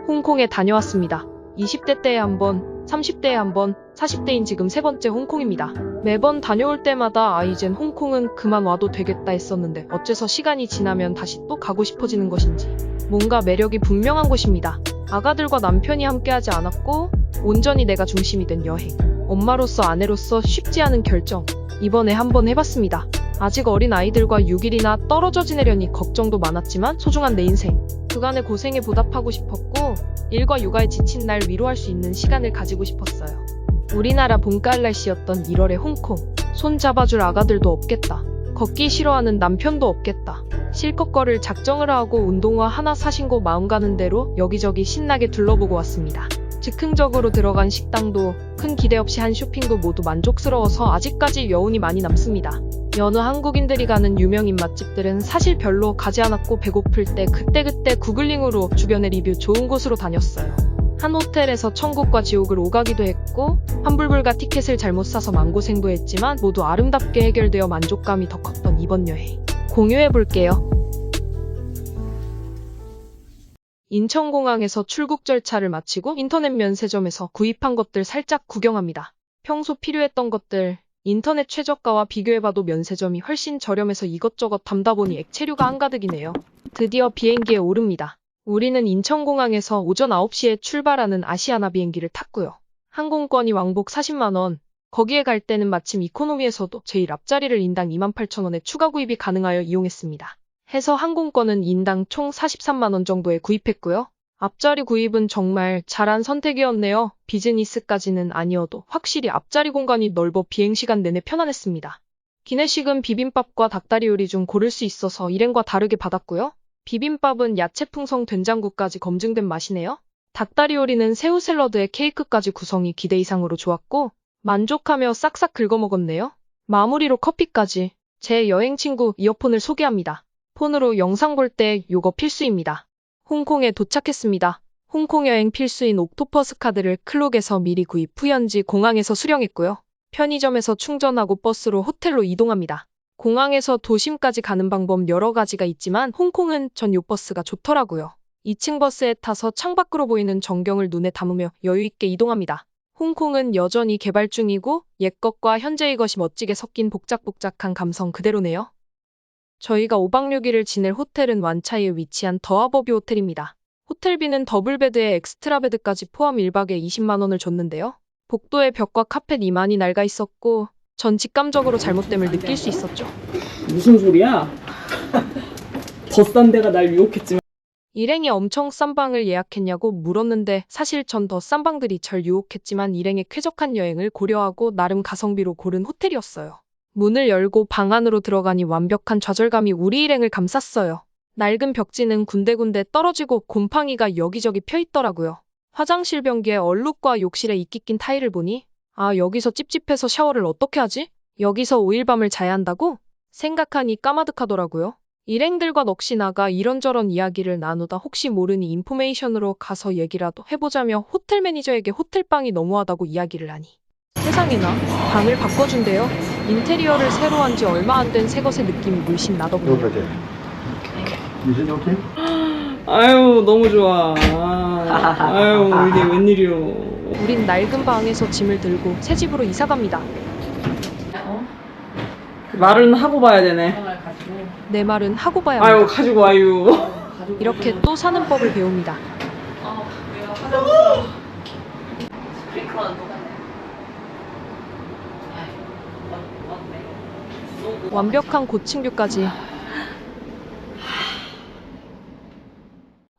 홍콩에 다녀왔습니다. 20대 때에 한 번, 30대에 한 번, 40대인 지금 세 번째 홍콩입니다. 매번 다녀올 때마다 이젠 홍콩은 그만 와도 되겠다 했었는데 어째서 시간이 지나면 다시 또 가고 싶어지는 것인지 뭔가 매력이 분명한 곳입니다. 아가들과 남편이 함께하지 않았고 온전히 내가 중심이 된 여행. 엄마로서 아내로서 쉽지 않은 결정. 이번에 한번 해봤습니다. 아직 어린 아이들과 6일이나 떨어져 지내려니 걱정도 많았지만 소중한 내 인생. 그간의 고생에 보답하고 싶었고 일과 육아에 지친 날 위로할 수 있는 시간을 가지고 싶었어요. 우리나라 봄가을 날씨였던 1월의 홍콩. 손 잡아줄 아가들도 없겠다. 걷기 싫어하는 남편도 없겠다. 실컷 걸을 작정을 하고 운동화 하나 사신고 마음 가는 대로 여기저기 신나게 둘러보고 왔습니다. 즉흥적으로 들어간 식당도 큰 기대 없이 한 쇼핑도 모두 만족스러워서 아직까지 여운이 많이 남습니다. 여느 한국인들이 가는 유명인 맛집들은 사실 별로 가지 않았고 배고플 때 그때그때 구글링으로 주변의 리뷰 좋은 곳으로 다녔어요. 한 호텔에서 천국과 지옥을 오가기도 했고 환불불가 티켓을 잘못 사서 망고생부했지만 모두 아름답게 해결되어 만족감이 더 컸던 이번 여행. 공유해볼게요. 인천공항에서 출국 절차를 마치고 인터넷 면세점에서 구입한 것들 살짝 구경합니다. 평소 필요했던 것들 인터넷 최저가와 비교해봐도 면세점이 훨씬 저렴해서 이것저것 담다 보니 액체류가 한가득이네요. 드디어 비행기에 오릅니다. 우리는 인천공항에서 오전 9시에 출발하는 아시아나 비행기를 탔고요. 항공권이 왕복 40만 원, 거기에 갈 때는 마침 이코노미에서도 제일 앞자리를 인당 28,000원에 추가 구입이 가능하여 이용했습니다. 해서 항공권은 인당 총 43만 원 정도에 구입했고요. 앞자리 구입은 정말 잘한 선택이었네요. 비즈니스까지는 아니어도 확실히 앞자리 공간이 넓어 비행시간 내내 편안했습니다. 기내식은 비빔밥과 닭다리 요리 중 고를 수 있어서 일행과 다르게 받았고요. 비빔밥은 야채 풍성 된장국까지 검증된 맛이네요. 닭다리 요리는 새우 샐러드에 케이크까지 구성이 기대 이상으로 좋았고 만족하며 싹싹 긁어먹었네요. 마무리로 커피까지. 제 여행 친구 이어폰을 소개합니다. 폰으로 영상 볼 때 요거 필수입니다. 홍콩에 도착했습니다. 홍콩 여행 필수인 옥토퍼스 카드를 클록에서 미리 구입 후 현지 공항에서 수령했고요. 편의점에서 충전하고 버스로 호텔로 이동합니다. 공항에서 도심까지 가는 방법 여러 가지가 있지만 홍콩은 전 요 버스가 좋더라고요. 2층 버스에 타서 창밖으로 보이는 전경을 눈에 담으며 여유있게 이동합니다. 홍콩은 여전히 개발 중이고 옛것과 현재의 것이 멋지게 섞인 복작복작한 감성 그대로네요. 저희가 5박 6일을 지낼 호텔은 완차이에 위치한 더하버비 호텔입니다. 호텔비는 더블베드에 엑스트라 베드까지 포함 1박에 20만 원을 줬는데요. 복도에 벽과 카펫 이만이 낡아 있었고 전 직감적으로 잘못됨을 느낄 수 있었죠. 무슨 소리야? 더 싼 데가 날 유혹했지만 일행이 엄청 싼 방을 예약했냐고 물었는데 사실 전 더 싼 방들이 절 유혹했지만 일행의 쾌적한 여행을 고려하고 나름 가성비로 고른 호텔이었어요. 문을 열고 방 안으로 들어가니 완벽한 좌절감이 우리 일행을 감쌌어요. 낡은 벽지는 군데군데 떨어지고 곰팡이가 여기저기 펴있더라고요. 화장실 변기에 얼룩과 욕실에 이끼 낀 타일을 보니 여기서 찝찝해서 샤워를 어떻게 하지? 여기서 5일 밤을 자야 한다고? 생각하니 까마득하더라고요. 일행들과 넋이 나가 이런저런 이야기를 나누다 혹시 모르니 인포메이션으로 가서 얘기라도 해보자며 호텔 매니저에게 호텔방이 너무하다고 이야기를 하니 세상에나 방을 바꿔준대요. 인테리어를 새로 한 지 얼마 안 된 새것의 느낌이 물씬 나더군요. 아유 너무 좋아. 아유 이게 웬일이요. 우린 낡은 방에서 짐을 들고 새 집으로 이사갑니다. 말은 하고 봐야 되네. 내 말은 하고 봐야 아유 합니다. 가지고 와유. 이렇게 또 사는 법을 배웁니다. 완벽한 고층뷰까지.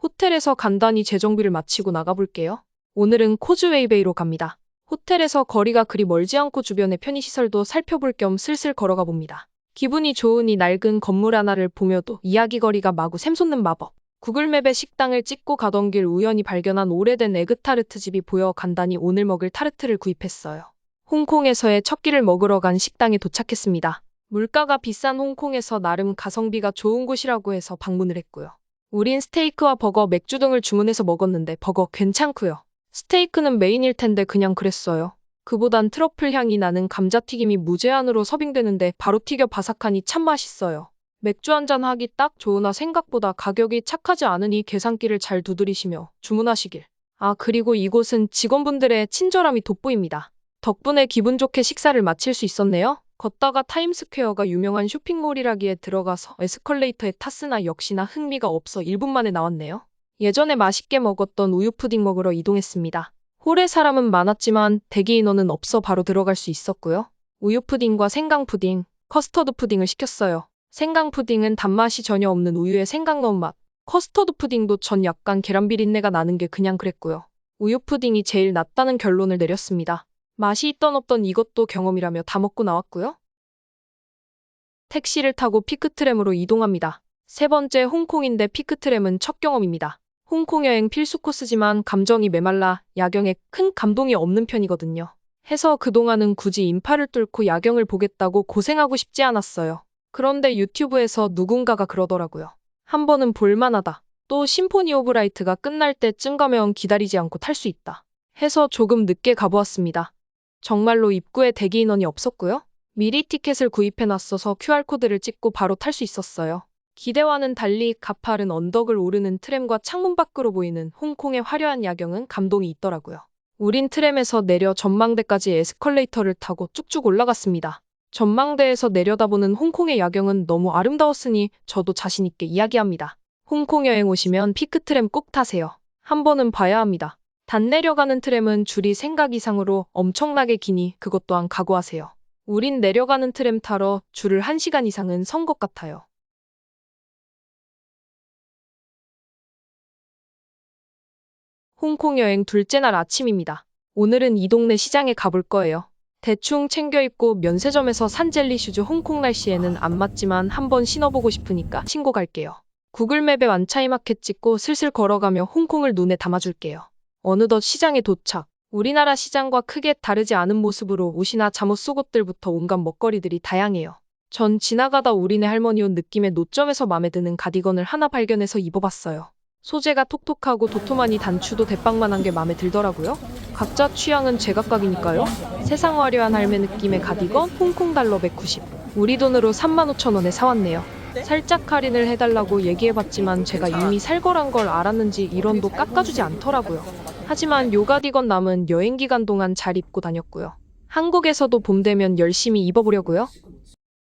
호텔에서 간단히 재정비를 마치고 나가볼게요. 오늘은 코즈웨이베이로 갑니다. 호텔에서 거리가 그리 멀지 않고 주변의 편의시설도 살펴볼 겸 슬슬 걸어가 봅니다. 기분이 좋으니 낡은 건물 하나를 보며도 이야기거리가 마구 샘솟는 마법. 구글맵에 식당을 찍고 가던 길 우연히 발견한 오래된 에그타르트 집이 보여 간단히 오늘 먹을 타르트를 구입했어요. 홍콩에서의 첫 끼를 먹으러 간 식당에 도착했습니다. 물가가 비싼 홍콩에서 나름 가성비가 좋은 곳이라고 해서 방문을 했고요. 우린 스테이크와 버거, 맥주 등을 주문해서 먹었는데 버거 괜찮고요. 스테이크는 메인일 텐데 그냥 그랬어요. 그보단 트러플 향이 나는 감자튀김이 무제한으로 서빙되는데 바로 튀겨 바삭하니 참 맛있어요. 맥주 한잔 하기 딱 좋으나 생각보다 가격이 착하지 않으니 계산기를 잘 두드리시며 주문하시길. 아, 그리고 이곳은 직원분들의 친절함이 돋보입니다. 덕분에 기분 좋게 식사를 마칠 수 있었네요. 걷다가 타임스퀘어가 유명한 쇼핑몰이라기에 들어가서 에스컬레이터에 탔으나 역시나 흥미가 없어 1분 만에 나왔네요. 예전에 맛있게 먹었던 우유 푸딩 먹으러 이동했습니다. 홀에 사람은 많았지만 대기 인원은 없어 바로 들어갈 수 있었고요. 우유 푸딩과 생강 푸딩, 커스터드 푸딩을 시켰어요. 생강 푸딩은 단맛이 전혀 없는 우유에 생강 넣은 맛. 커스터드 푸딩도 전 약간 계란 비린내가 나는 게 그냥 그랬고요. 우유 푸딩이 제일 낫다는 결론을 내렸습니다. 맛이 있던 없던 이것도 경험이라며 다 먹고 나왔고요. 택시를 타고 피크트램으로 이동합니다. 세 번째 홍콩인데 피크트램은 첫 경험입니다. 홍콩 여행 필수 코스지만 감정이 메말라 야경에 큰 감동이 없는 편이거든요. 해서 그동안은 굳이 인파를 뚫고 야경을 보겠다고 고생하고 싶지 않았어요. 그런데 유튜브에서 누군가가 그러더라고요. 한 번은 볼만하다. 또 심포니 오브 라이트가 끝날 때쯤 가면 기다리지 않고 탈 수 있다. 해서 조금 늦게 가보았습니다. 정말로 입구에 대기 인원이 없었고요. 미리 티켓을 구입해놨어서 QR코드를 찍고 바로 탈 수 있었어요. 기대와는 달리 가파른 언덕을 오르는 트램과 창문 밖으로 보이는 홍콩의 화려한 야경은 감동이 있더라고요. 우린 트램에서 내려 전망대까지 에스컬레이터를 타고 쭉쭉 올라갔습니다. 전망대에서 내려다보는 홍콩의 야경은 너무 아름다웠으니 저도 자신있게 이야기합니다. 홍콩 여행 오시면 피크트램 꼭 타세요. 한 번은 봐야 합니다. 단 내려가는 트램은 줄이 생각 이상으로 엄청나게 기니 그것 또한 각오하세요. 우린 내려가는 트램 타러 줄을 1시간 이상은 선 것 같아요. 홍콩 여행 둘째 날 아침입니다. 오늘은 이 동네 시장에 가볼 거예요. 대충 챙겨 입고 면세점에서 산 젤리 슈즈 홍콩 날씨에는 안 맞지만 한번 신어보고 싶으니까 신고 갈게요. 구글맵에 완차이마켓 찍고 슬슬 걸어가며 홍콩을 눈에 담아줄게요. 어느덧 시장에 도착. 우리나라 시장과 크게 다르지 않은 모습으로 옷이나 잠옷 속옷들부터 온갖 먹거리들이 다양해요. 전 지나가다 우리네 할머니 옷 느낌의 노점에서 마음에 드는 가디건을 하나 발견해서 입어봤어요. 소재가 톡톡하고 도톰하니 단추도 대빵만한 게 마음에 들더라고요. 각자 취향은 제각각이니까요. 세상 화려한 할매 느낌의 가디건 홍콩 달러 190. 우리 돈으로 35,000원에 사왔네요. 살짝 할인을 해달라고 얘기해봤지만 제가 이미 살 거란 걸 알았는지 1원도 깎아주지 않더라고요. 하지만 요 가디건 남은 여행 기간 동안 잘 입고 다녔고요. 한국에서도 봄 되면 열심히 입어보려고요.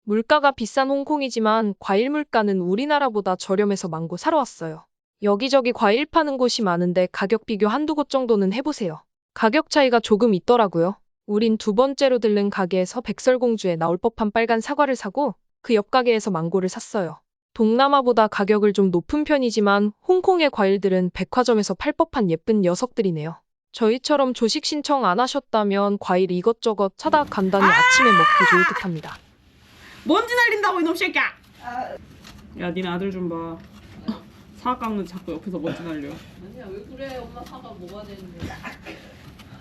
물가가 비싼 홍콩이지만 과일 물가는 우리나라보다 저렴해서 망고 사러 왔어요. 여기저기 과일 파는 곳이 많은데 가격 비교 한두 곳 정도는 해보세요. 가격 차이가 조금 있더라고요. 우린 두 번째로 들른 가게에서 백설공주에 나올 법한 빨간 사과를 사고 그 옆 가게에서 망고를 샀어요. 동남아보다 가격을 좀 높은 편이지만 홍콩의 과일들은 백화점에서 팔 법한 예쁜 녀석들이네요. 저희처럼 조식 신청 안 하셨다면 과일 이것저것 사다 간단히 아침에 먹기 좋을 듯합니다. 먼지 날린다고 이놈 새끼야. 야, 니네 아들 좀 봐. 사과 깎는데 자꾸 옆에서 먼지 날려. 아니야 왜 그래 엄마 사과 먹어야 되는데.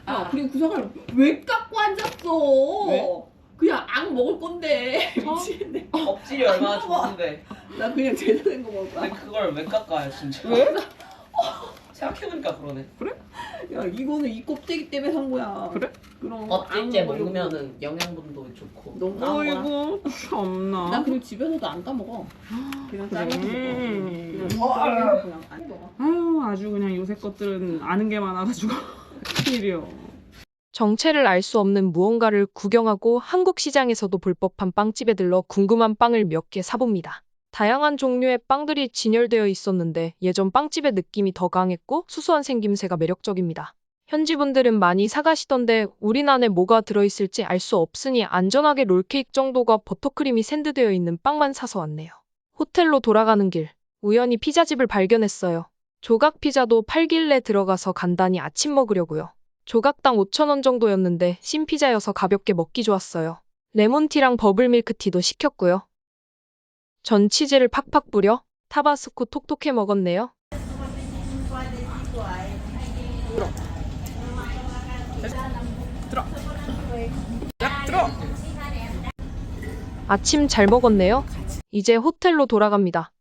아, 그리고 그 사과를 왜 깎고 앉았어? 왜? 그냥 악 먹을 건데. 미치겠네. 껍질이 얼마나 좋은데. 나 그냥 제대로 된 거 먹을 근데 거야. 그걸 왜 깎아요 진짜? 왜? 생각해보니까 그러네. 야 이거는 이 껍데기 때문에 산 거야. 그래? 그럼 껍질째 악 먹으려고. 먹으면은 영양분도 좋고. 너무 나은 거야. 어이구, 참나. 나 그리고 집에서도 안 까먹어. 그냥 잘라서 먹어. 그래. 그냥 안 먹어. 아유, 아주 그냥 요새 것들은 아는 게 많아가지고 큰일이요. 정체를 알 수 없는 무언가를 구경하고 한국 시장에서도 볼 법한 빵집에 들러 궁금한 빵을 몇 개 사봅니다. 다양한 종류의 빵들이 진열되어 있었는데 예전 빵집의 느낌이 더 강했고 수수한 생김새가 매력적입니다. 현지 분들은 많이 사가시던데 우린 안에 뭐가 들어있을지 알 수 없으니 안전하게 롤케이크 정도가 버터크림이 샌드되어 있는 빵만 사서 왔네요. 호텔로 돌아가는 길, 우연히 피자집을 발견했어요. 조각 피자도 팔길래 들어가서 간단히 아침 먹으려고요. 조각당 5,000원 정도였는데 신피자여서 가볍게 먹기 좋았어요. 레몬티랑 버블밀크티도 시켰고요. 전 치즈를 팍팍 뿌려 타바스코 톡톡해 먹었네요. 들어. 아침 잘 먹었네요. 이제 호텔로 돌아갑니다.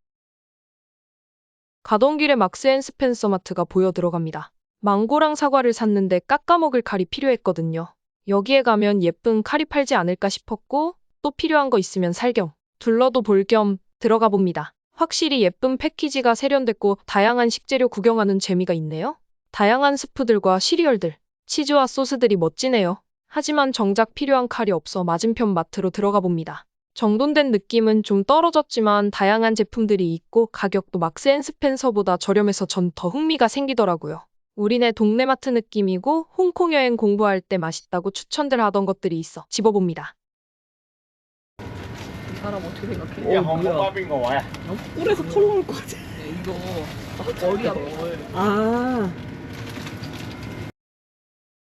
가던 길에 막스 앤 스펜서 마트가 보여 들어갑니다. 망고랑 사과를 샀는데 깎아 먹을 칼이 필요했거든요. 여기에 가면 예쁜 칼이 팔지 않을까 싶었고 또 필요한 거 있으면 살 겸 둘러도 볼 겸 들어가 봅니다. 확실히 예쁜 패키지가 세련됐고 다양한 식재료 구경하는 재미가 있네요. 다양한 스프들과 시리얼들, 치즈와 소스들이 멋지네요. 하지만 정작 필요한 칼이 없어 맞은편 마트로 들어가 봅니다. 정돈된 느낌은 좀 떨어졌지만 다양한 제품들이 있고 가격도 막스앤스펜서보다 저렴해서 전 더 흥미가 생기더라고요. 우리네 동네 마트 느낌이고 홍콩 여행 공부할 때 맛있다고 추천들 하던 것들이 있어 집어봅니다. 이 사람 어떻게 생각해? 呢個紅包邊個位啊？ 꿀에서 털 나올 것 같아. 이거 머리야. 아.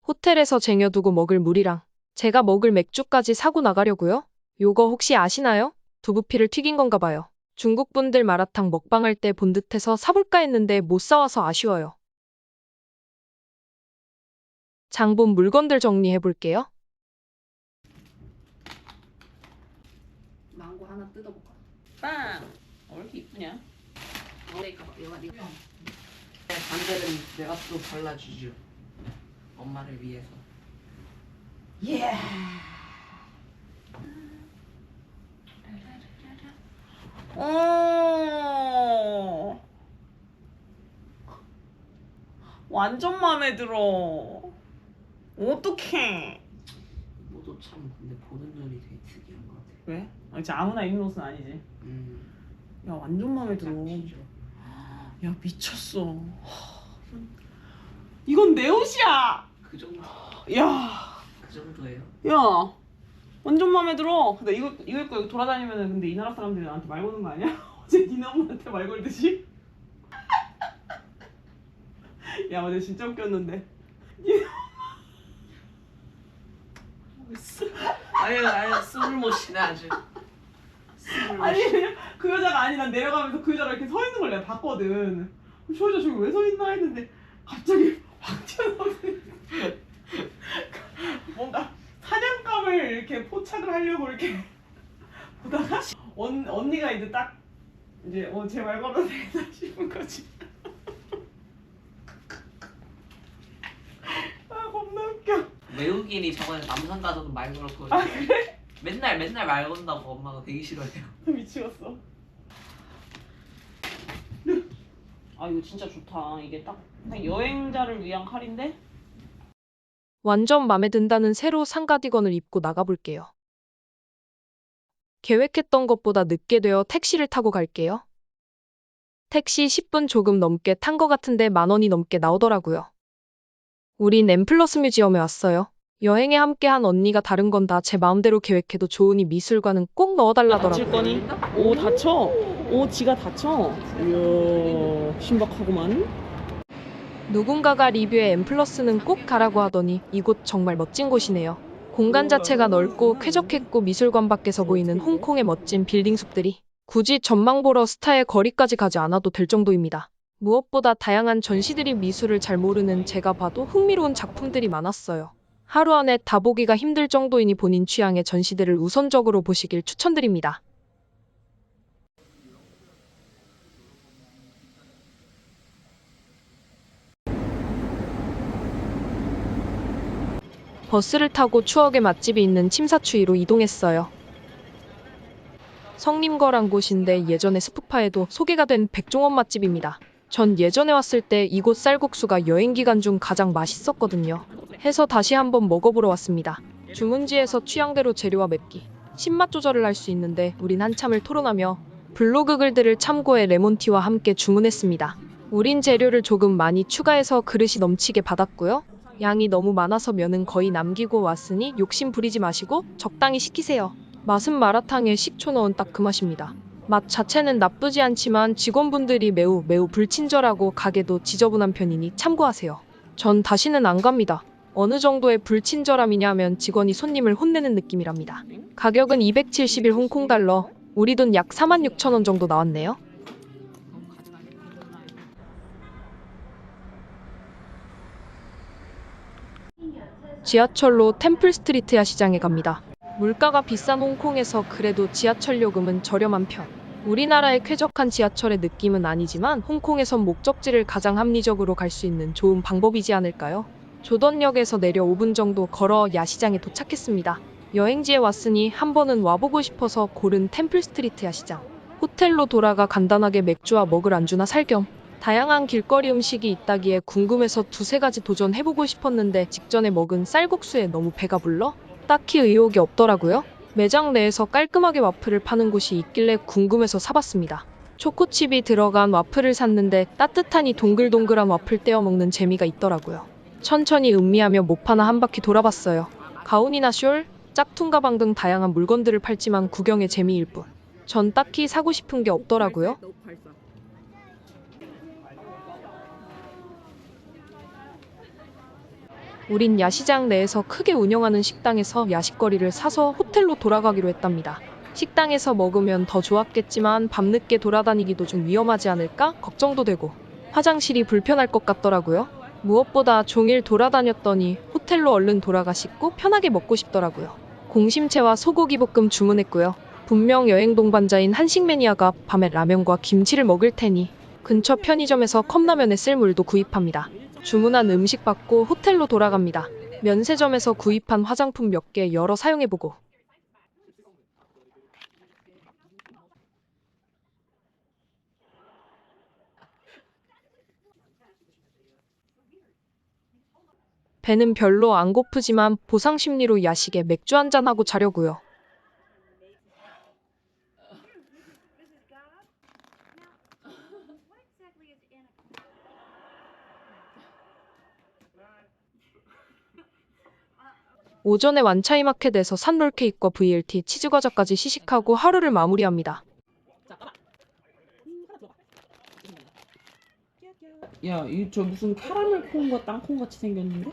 호텔에서 쟁여두고 먹을 물이랑 제가 먹을 맥주까지 사고 나가려고요. 요거 혹시 아시나요? 두부피를 튀긴 건가 봐요. 중국 분들 마라탕 먹방할 때 본 듯해서 사볼까 했는데 못 사와서 아쉬워요. 장본 물건들 정리해 볼게요. 망고 하나 뜯어볼까? 빵. 왜 이렇게 이쁘냐? 반대는 내가 또 발라주죠. 엄마를 위해서. 어. 완전 마음에 들어. 어떡해. 모두 참 근데 보는 눈이 되게 특이한 것 같아. 왜? 진짜 아무나 입는 옷은 아니지. 야, 완전 마음에 들어. 짝지죠. 야, 미쳤어. 이건 내 옷이야. 그 정도. 야, 그 정도예요. 야, 완전 마음에 들어. 근데 이거 입고 여기 돌아다니면은 근데 이 나라 사람들이 나한테 말 거는 거 아니야? 어제 니네 엄마한테 말 걸듯이? 야, 어제 진짜 웃겼는데. 아유 숨을 못 쉬네 아주. 숨을 못 아니 쉬. 그냥 그 여자가 아니 난 내려가면서 그 여자가 이렇게 서 있는 걸 내가 봤거든. 저 여자 저기 왜 서 있나 했는데 갑자기 확 튀어나오더니 뭔가 사냥감을 이렇게 포착을 하려고 이렇게 보다가 언니가 이제 딱 이제 제 말 걸어도 되나 싶은 거지. 아 겁나 웃겨. 외국인이 저번에 남산 가서도 말 걸었거든요. 아 그래? 맨날 말 건다고 엄마가 되게 싫어해요. 미치겠어. 아 이거 진짜 좋다. 이게 딱 여행자를 위한 칼인데? 완전 맘에 든다는 새로 산 가디건을 입고 나가볼게요. 계획했던 것보다 늦게 되어 택시를 타고 갈게요. 택시 10분 조금 넘게 탄 것 같은데 10,000원이 넘게 나오더라고요. 우린 엠플러스 뮤지엄에 왔어요. 여행에 함께한 언니가 다른 건 다 제 마음대로 계획해도 좋으니 미술관은 꼭 다칠 넣어달라더라고요. 거니? 오 다쳐? 오 지가 다쳐? 이야 신박하구만. 누군가가 리뷰에 엠플러스는 꼭 가라고 하더니 이곳 정말 멋진 곳이네요. 공간 자체가 넓고 쾌적했고 미술관 밖에서 보이는 홍콩의 멋진 빌딩 숲들이 굳이 전망 보러 스타의 거리까지 가지 않아도 될 정도입니다. 무엇보다 다양한 전시들이 미술을 잘 모르는 제가 봐도 흥미로운 작품들이 많았어요. 하루 안에 다 보기가 힘들 정도이니 본인 취향의 전시들을 우선적으로 보시길 추천드립니다. 버스를 타고 추억의 맛집이 있는 침사추이로 이동했어요. 성림거란 곳인데 예전에 스푸파에도 소개가 된 백종원 맛집입니다. 전 예전에 왔을 때 이곳 쌀국수가 여행 기간 중 가장 맛있었거든요. 해서 다시 한번 먹어보러 왔습니다. 주문지에서 취향대로 재료와 맵기, 신맛 조절을 할 수 있는데 우린 한참을 토론하며 블로그 글들을 참고해 레몬티와 함께 주문했습니다. 우린 재료를 조금 많이 추가해서 그릇이 넘치게 받았고요. 양이 너무 많아서 면은 거의 남기고 왔으니 욕심 부리지 마시고 적당히 시키세요. 맛은 마라탕에 식초 넣은 딱 그 맛입니다. 맛 자체는 나쁘지 않지만 직원분들이 매우 불친절하고 가게도 지저분한 편이니 참고하세요. 전 다시는 안 갑니다. 어느 정도의 불친절함이냐 하면 직원이 손님을 혼내는 느낌이랍니다. 가격은 271 홍콩 달러, 우리 돈 약 46,000원 정도 나왔네요. 지하철로 템플 스트리트 야시장에 갑니다. 물가가 비싼 홍콩에서 그래도 지하철 요금은 저렴한 편. 우리나라의 쾌적한 지하철의 느낌은 아니지만 홍콩에선 목적지를 가장 합리적으로 갈 수 있는 좋은 방법이지 않을까요? 조던역에서 내려 5분 정도 걸어 야시장에 도착했습니다. 여행지에 왔으니 한 번은 와보고 싶어서 고른 템플 스트리트 야시장. 호텔로 돌아가 간단하게 맥주와 먹을 안주나 살 겸 다양한 길거리 음식이 있다기에 궁금해서 두세 가지 도전해보고 싶었는데 직전에 먹은 쌀국수에 너무 배가 불러 딱히 의욕이 없더라고요. 매장 내에서 깔끔하게 와플을 파는 곳이 있길래 궁금해서 사봤습니다. 초코칩이 들어간 와플을 샀는데 따뜻하니 동글동글한 와플 떼어 먹는 재미가 있더라고요. 천천히 음미하며 못 하나 한 바퀴 돌아봤어요. 가운이나 숄, 짝퉁 가방 등 다양한 물건들을 팔지만 구경의 재미일 뿐. 전 딱히 사고 싶은 게 없더라고요. 우린 야시장 내에서 크게 운영하는 식당에서 야식거리를 사서 호텔로 돌아가기로 했답니다. 식당에서 먹으면 더 좋았겠지만 밤늦게 돌아다니기도 좀 위험하지 않을까 걱정도 되고 화장실이 불편할 것 같더라고요. 무엇보다 종일 돌아다녔더니 호텔로 얼른 돌아가 씻고 편하게 먹고 싶더라고요. 공심채와 소고기 볶음 주문했고요. 분명 여행 동반자인 한식 매니아가 밤에 라면과 김치를 먹을 테니 근처 편의점에서 컵라면에 쓸 물도 구입합니다. 주문한 음식 받고 호텔로 돌아갑니다. 면세점에서 구입한 화장품 몇 개 열어 사용해보고 배는 별로 안 고프지만 보상 심리로 야식에 맥주 한잔하고 자려고요. 오전에 완차이마켓에서 산 롤케이크와 VLT, 치즈과자까지 시식하고 하루를 마무리합니다. 야, 이 저 무슨 카라멜 콘과 땅콩 같이 생겼는데?